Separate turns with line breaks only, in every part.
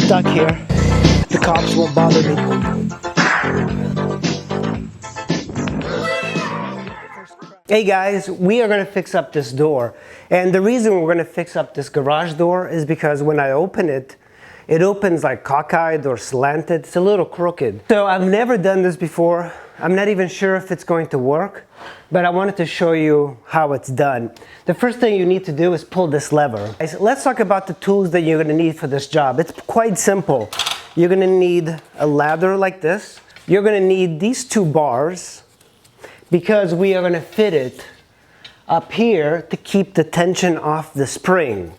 stuck here. The cops won't bother me. Hey guys, we are going to fix up this door. And the reason we're going to fix up this garage door is because when I open it, it opens like cockeyed or slanted. It's a little crooked. So I've never done this before. I'm not even sure if it's going to work, but I wanted to show you how it's done. The first thing you need to do is pull this lever. Let's talk about the tools that you're going to need for this job. It's quite simple. You're going to need a ladder like this. You're going to need these two bars because we are going to fit it up here to keep the tension off the spring.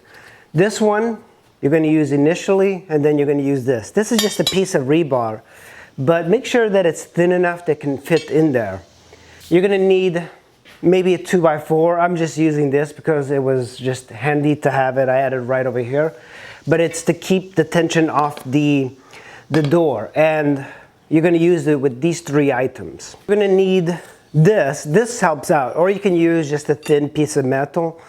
This one you're going to use initially, and then you're going to use this. This is just a piece of rebar, but make sure that it's thin enough that can fit in there. You're going to need maybe a 2x4. I'm just using this because it was just handy to have it. I had it right over here, but it's to keep the tension off the door, and you're going to use it with these three items. You're going to need this helps out, or you can use just a thin piece of metal.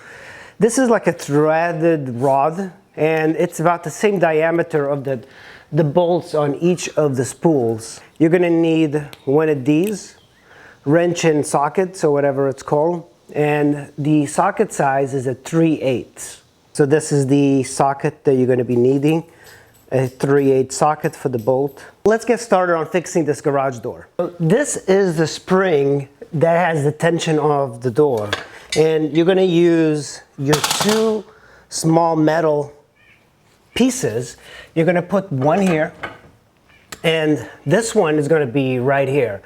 This is like a threaded rod, and it's about the same diameter of the bolts on each of the spools. You're going to need one of these wrench and sockets, or whatever it's called, and the socket size is a 3/8. So this is the socket that you're going to be needing, a 3/8 socket for the bolt. Let's get started on fixing this garage door. So this is the spring that has the tension of the door, and you're going to use your two small metal pieces. You're going to put one here, and this one is going to be right here,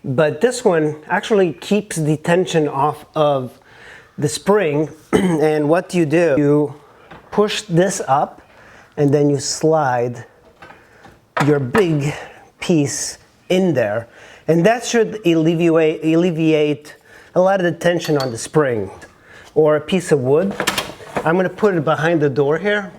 but this one actually keeps the tension off of the spring. And what you do, you push this up, and then you slide your big piece in there, and that should alleviate a lot of the tension on the spring. Or a piece of wood. I'm going to put it behind the door here.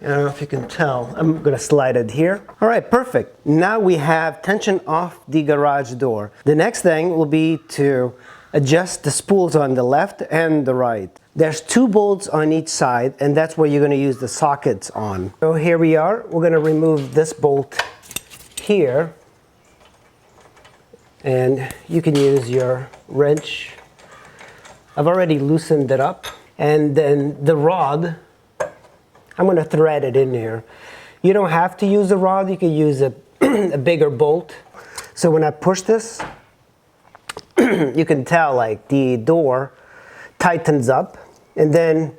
I don't know if you can tell. I'm going to slide it here. All right, perfect. Now we have tension off the garage door. The next thing will be to adjust the spools on the left and the right. There's two bolts on each side, and that's where you're going to use the sockets on. So here we are. We're going to remove this bolt here, and you can use your wrench. I've already loosened it up, and then the rod, I'm going to thread it in here. You don't have to use a rod, you can use a bigger bolt. So when I push this, you can tell like the door tightens up, and then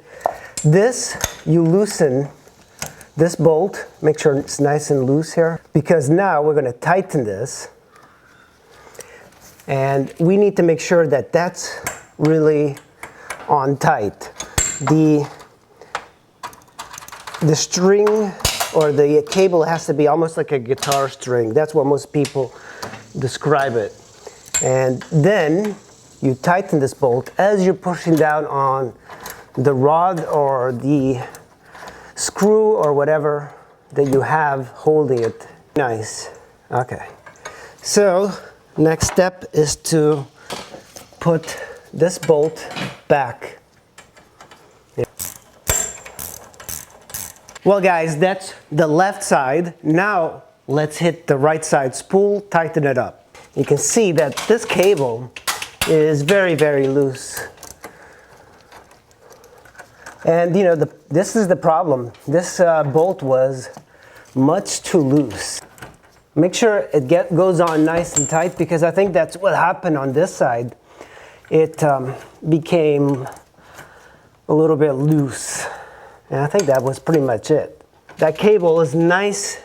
this, you loosen this bolt, make sure it's nice and loose here, because now we're going to tighten this, and we need to make sure that that's really on tight. The string or the cable has to be almost like a guitar string. That's what most people describe it. And then you tighten this bolt as you're pushing down on the rod or the screw or whatever that you have holding it. Nice. Okay. So next step is to put this bolt back. Well guys, that's the left side. Now let's hit the right side spool, tighten it up. You can see that this cable is very, very loose. And you know, this is the problem. This bolt was much too loose. Make sure it goes on nice and tight, because I think that's what happened on this side. It became a little bit loose. And I think that was pretty much it. That cable is nice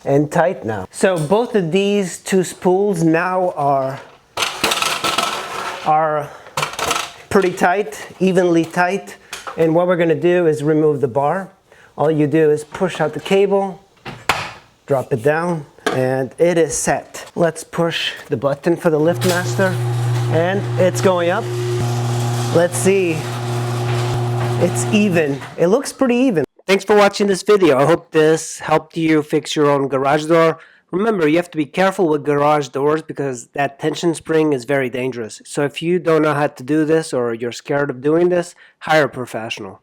and tight now. So both of these two spools now are pretty tight, evenly tight. And what we're going to do is remove the bar. All you do is push out the cable, drop it down, and it is set. Let's push the button for the lift master, and it's going up. Let's see. It's even. It looks pretty even. Thanks for watching this video. I hope this helped you fix your own garage door. Remember, you have to be careful with garage doors because that tension spring is very dangerous. So if you don't know how to do this or you're scared of doing this, hire a professional.